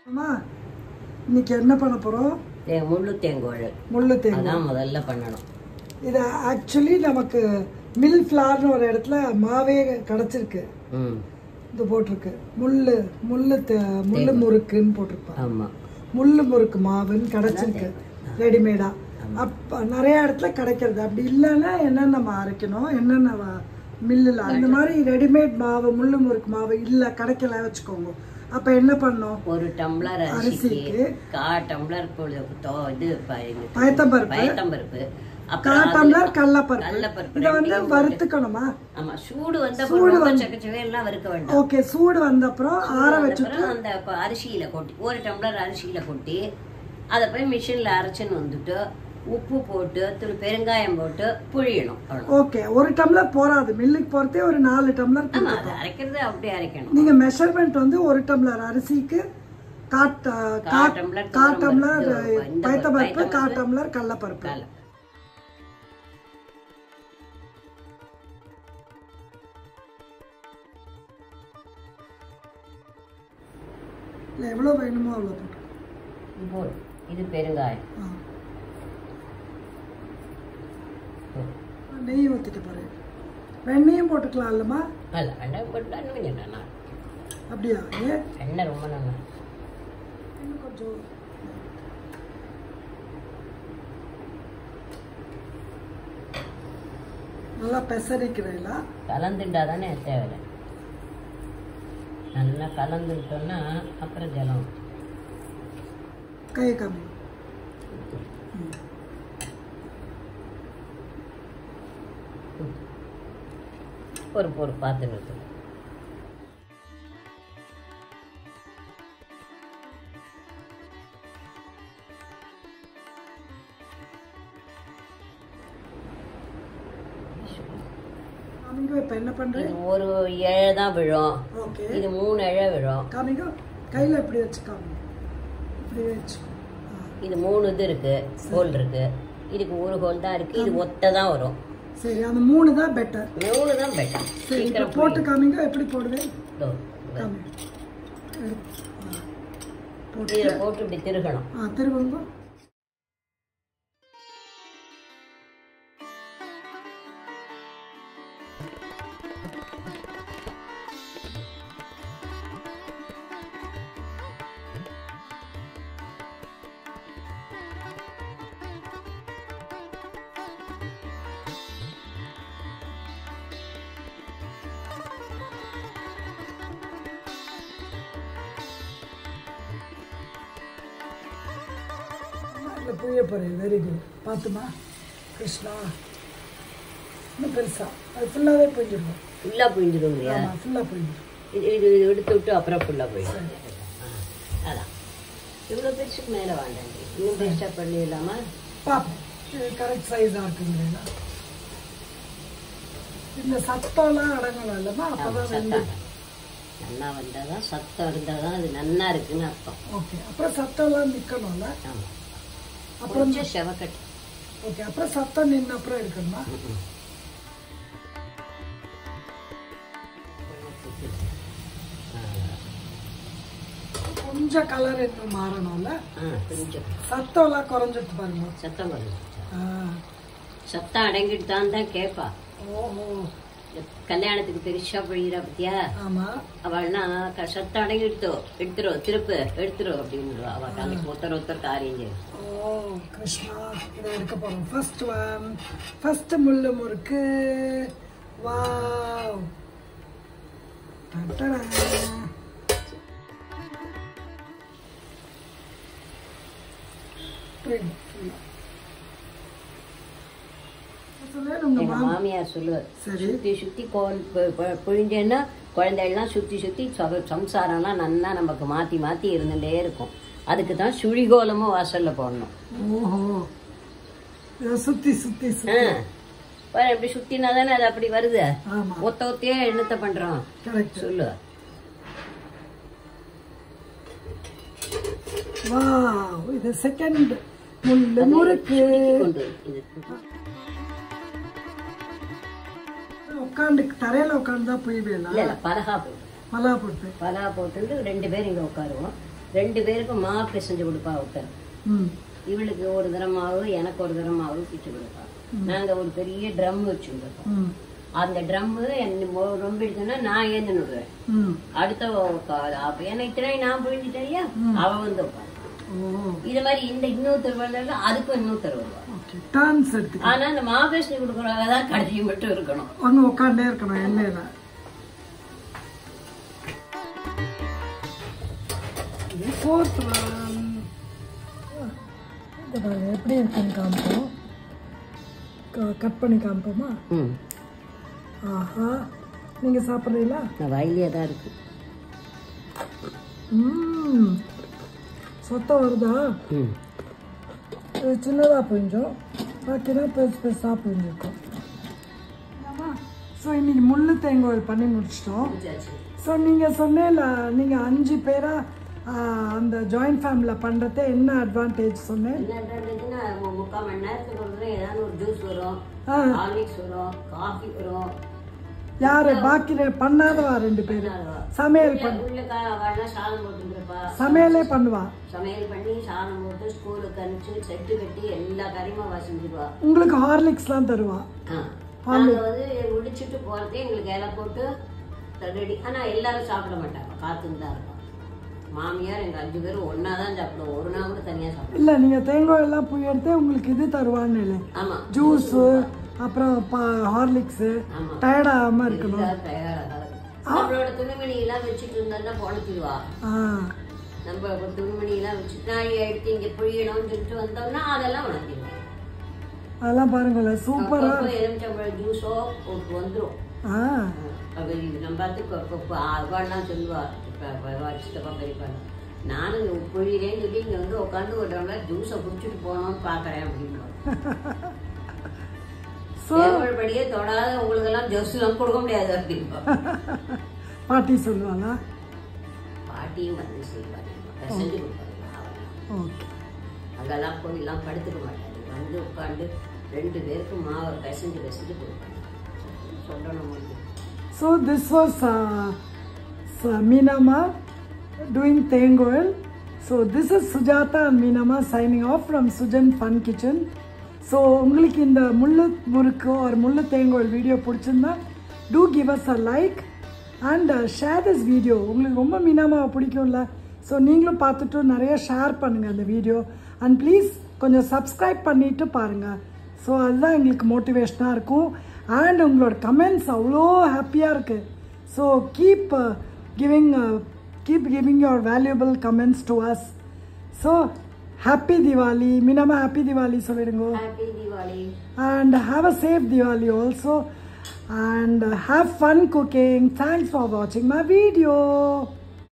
அம்மா இன்னைக்கு என்ன பண்ண போறோம்? முள்ளு தேங்கோழல். முள்ளு தேங்கோழல் அதான் முதல்ல பண்ணணும். இது ஆக்சுவலி நமக்கு மில் ஃப்ளார்னு ஒரு இடத்துல மாவே கிடைச்சிருக்கு. இது போட்டிருக்கு முள்ளு முள்ளு முறுக்குன்னு போட்டிருப்பாங்க. ஆமா, முள்ளு முறுக்கு மாவுன்னு கிடைச்சிருக்கு ரெடிமேடா. அப்ப நிறைய இடத்துல கிடைக்கிறது. அப்படி இல்லைன்னா என்னென்ன அரைக்கணும், என்னென்ன மில்லில் அந்த மாதிரி ரெடிமேட் மாவு முள்ளு முறுக்கு மாவு இல்லை கிடைக்கல வச்சுக்கோங்க. அப்ப என்ன பண்ணோம்? ஒரு டம்ளர் அரிசிக்கு 1/4 டம்ளர் இது பயத்தம்பருப்பு, 1/4 டம்ளர் கடலைப்பருப்பு. இத வந்து வறுத்துக்கணுமா? ஆமா, சூடு வந்த சக்கச்சவே எல்லாம் வறுக்க வேண்டாம். ஓகே, சூடு வந்த அப்புறம் ஆற வச்சுட்டு அந்த அரிசியில கொட்டி 1 டம்ளர் அரிசியில கொட்டி அதை போய் மிஷின்ல அரைச்சுன்னு வந்துட்டு உப்பு போட்டு பெருங்காயம் போட்டு புழியணும். ஓகே, 1 டம்ளர் போறாது. மில்லுக்கு போறதே ஒரு 4 டம்ளர். அரைக்கிறது அப்படியே அரைக்கணும். நீங்க மெஷர்மெண்ட் வந்து 1 டம்ளர் அரிசிக்கு 1/4 டம்ளர் பயத்தம்பருப்பு, 1/4 டம்ளர் கடலைப்பருப்பு. எவ்வளவு வேணுமோ அவ்வளவு போட்டு இது பெருங்காயம். நெய் ஊற்றிட்டு பாரு. வெண்ணையும் போட்டுக்கலாம் இல்லம்மா? அல்ல, வெண்ணெய் போட்டா கொஞ்சம் நல்லா. அப்படியா? எண்ணெய் ரொம்ப நல்லா. இன்னும் கொஞ்சம் நல்லா பெசரிக்கிறீங்களா? கலந்துட்டா தானே தேவை. நல்லா கலந்துட்டோம்னா அப்புறம் ஜலம் கை கம்மி. ஒரு பாத்திரத்தில் என்ன பண்றேன்? ஒரு இழை தான் விழும். இது 3 இழை விழும். காமிங்க, கையில இப்படி வச்சுக்காம இப்படி வச்சு. இது 3 இது இருக்கு, ஹோல் இருக்கு. இதுக்கு 1 ஹோல் தான் இருக்கு. இது ஒத்த தான் வரும். சரி, அந்த 3 தான் பெட்டர். 3 தான் பெட்டர். சீக்கிரம் போட்டு காமிங்க. எப்படி போடுவேன்? போட்டு இப்படி திருகணும். திருவுங்க. புரிய போறேன். Very good. பார்த்துமா கிருஷ்ணா, இன்னும் பெருசா அது ஃபுல்லாவே புரிஞ்சிடும். ஃபுல்லா புரிஞ்சிடும் இல்லையா? ஃபுல்லா புரிஞ்சிடும். இது எடுத்து விட்டு அப்புறம் ஃபுல்லா போயிடும். அதான் இவ்வளோ பெருசுக்கு மேலே வேண்டாம். இன்னும் பெருசாக பண்ணிடலாமா? பார்ப்போம். இது கரெக்ட் சைஸாக இருக்குங்களா? இந்த சத்தம்லாம் அடங்கணும் இல்லைம்மா? அப்போதான் வெந்தது நல்லா வந்தால் தான், சத்தம் இருந்தால் தான் அது நல்லா இருக்குன்னு அர்த்தம். ஓகே, அப்புறம் சத்தம்லாம் நிற்கணும்ல? ஆமாம். அப்புறம் செவக்கட்டு. ஓகே, அப்புறம் சத்தம் நின்று அப்புறம் இருக்கணுமா? கொஞ்சம் கலர் இன்னும் மாறணும்ல? கொஞ்சம் சத்தம்லாம் குறைஞ்சிட்டு பாருங்க. சத்தம் குறைஞ்சிட்டு, சத்தம் அடங்கிட்டு தான் கேட்பா. ஓஹோ, கல்யாணத்துக்கு பெருசா பொழியிறா பத்தியா? ஆமா. அவள்னா சத்தம் அடங்கி எடுத்துரும் எடுத்துரும் அப்படின்னு அவள் அன்னைக்கு ஒருத்தர் காரியம் செய்யும். ஓ கிருஷ்ணா, இதை எடுக்க போறோம். ஃபர்ஸ்ட் முள்ளு முறுக்கு. வாவ், எங்க மாமியார் சொல்லுவார், சுத்தி சுத்தி புழிஞ்சேன்னா குழந்தைகள்லாம் சுத்தி சுத்தி சம்சாரம்லாம் நல்லா நமக்கு மாத்தி மாத்தி இருந்துட்டே இருக்கும். அதுக்கு தான் சுழிகோலமும் வாசல்ல போடணும். ஓஹோ, சுத்தி சுத்தி எப்படி சுத்தினா தானே அது அப்படி வருது. ஒத்தையே என்னத்தை பண்றோம் சொல்லு. வாவ், இது செகண்ட் முள்ளு முறுக்கு. உட்காந்து தரையில உட்காந்து தான் புய்வேலாம். இல்ல பலகா போட்டு பலா போட்டு பலா போட்டு 2 பேர் இங்க உட்காருவோம். 2 பேருக்கும் மாவு பிசைஞ்சு கொடுப்பா ஒருத்தர். இவளுக்கு ஒரு தரம் மாவு, எனக்கு ஒரு தரம் மாவு பிச்சு கொடுப்பா. நாங்க ஒரு பெரிய ட்ரம் வச்சுருக்கோம். அந்த ட்ரம்மு ரொம்ப எடுத்தோம்னா நான் ஏந்து விடுவேன். அடுத்த ஏன்னா இத்தனை நான் புரிஞ்சுட்டேன் இல்லையா, அவ வந்து வைப்பான். இது மாதிரி இந்த இன்னொருத்தர் வந்தாலும் அதுக்கும் இன்னொருத்தர் வருவா. ஆனா அந்த மாவேஷன் கொடுக்கறதான் கடைசி மட்டும் இருக்கணும், அங்க உட்காண்டே இருக்கணும் எண்ணெயில. எப்படி இருக்குன்னு காமிப்போம், கட் பண்ணி காமிப்போமா? ஆஹா, நீங்க சாப்பிடுறீங்களா? வயலியா தான் இருக்கு. சொத்தம் வருதா? சின்னதா புரிஞ்சோம், பாக்கிதான் பெருசு பெருசா புரிஞ்சிருக்கோம். ஸோ இன்னைக்கு முள்ளு தேங்காய் பண்ணி முடிச்சிட்டோம். ஸோ நீங்க சொன்னேல நீங்க 5 பேரா அந்த ஜாயிண்ட் ஃபேமிலில பண்றது என்ன அட்வான்டேஜ் சொன்னேன்? 3/4 மணி நேரத்துக்கு ஒரு ஏதாவது ஒரு ஜூஸ் வரும், ஹார்லிக்ஸ் வரும், காஃபி வரும். யாரு பாக்கி பண்ணாதவா? 2 பேரு சமையல் சமையலே பண்ணுவா. சமையல் பண்ணி சாதம் போட்டு ஸ்கூலுக்கு அனுப்பிச்சு செட்டு கட்டி எல்லா காரியமும் வாசிச்சுடுவா. உங்களுக்கு ஹார்லிக்ஸ் எல்லாம் தருவா. நாங்க வந்து முடிச்சுட்டு போறதே எங்களுக்கு இலை போட்டு ரெடி. ஆனா எல்லாரும் சாப்பிட மாட்டாங்க, காத்துன்னு தான் இருக்கும். மாமியார் எங்க 5 பேரும் ஒன்னாதான் சாப்பிடுவோம், ஒரு நாள் கூட தனியா சாப்பிடுவோம். இல்ல நீங்க தேங்காய் எல்லாம் போய் எடுத்து உங்களுக்கு இது தருவான்னு இல்லை? ஆமா, ஜூஸ் அப்புறம் ஹார்லிக்ஸ். டயர்ட் ஆகாம இருக்கணும். நம்மளோட துணிமணி எல்லாம் வச்சுட்டு இருந்தா பொழைச்சிடுவா. நம்ம துணிமணி எல்லாம் வச்சுட்டு நான் எடுத்து இங்க புழியணும்னு சொல்லிட்டு வந்தோம்னா அதெல்லாம் உணர்த்திடுவோம். அதெல்லாம் பாருங்களேன், சூப்பரா எலுமிச்சம்பழம் ஜூஸோ வந்துடும். நம்ம அவாள்லாம் சொல்லுவா, சித்தப்பா பெரியப்பா நானும் புழியிறேன்னு சொல்லி இங்க வந்து உட்காந்து ஒரு டம்ளர் ஜூஸை குடிச்சிட்டு போனோம்னு பாக்குறேன் அப்படின்னு. படியே தொடாத உங்களுக்கு எல்லாம் ஜூஸ் எல்லாம் கொடுக்க முடியாது அப்படின்னு பாட்டி சொல்லுவாங்க. பாட்டியும் வந்து செய்வாங்க, செஞ்சு கொடுப்பாங்க. அங்கெல்லாம் போய் எல்லாம் படுத்துக்க மாட்டாங்க, வந்து உட்காந்து 2 பேருக்கு மாவை பிசைஞ்சு கொடுப்பாங்க. சொல்லணும். So this was Meenamma doing Tengoil. So this is Sujata and Meenamma signing off from Sujan Fun Kitchen. So உங்களுக்கு இந்த முள்ளு முறுக்கு ஒரு முள்ளு தேங்காய் வீடியோ பிடிச்சிருந்தா do give us a like and share this video. உங்களுக்கு ரொம்ப மீனாமாவை பிடிக்கும்ல, ஸோ நீங்களும் பார்த்துட்டு நிறைய ஷேர் பண்ணுங்கள் அந்த வீடியோ. அண்ட் ப்ளீஸ் கொஞ்சம் சப்ஸ்கிரைப் பண்ணிவிட்டு பாருங்கள். ஸோ அதுதான் எங்களுக்கு மோட்டிவேஷனாக இருக்கும். அண்ட் உங்களோட கமெண்ட்ஸ் அவ்வளோ ஹாப்பியாக இருக்குது. So keep giving your valuable comments to us. So happy Diwali. Meenamma, happy Diwali solidungo. Happy Diwali. And have a safe Diwali also. And have fun cooking. Thanks for watching my video.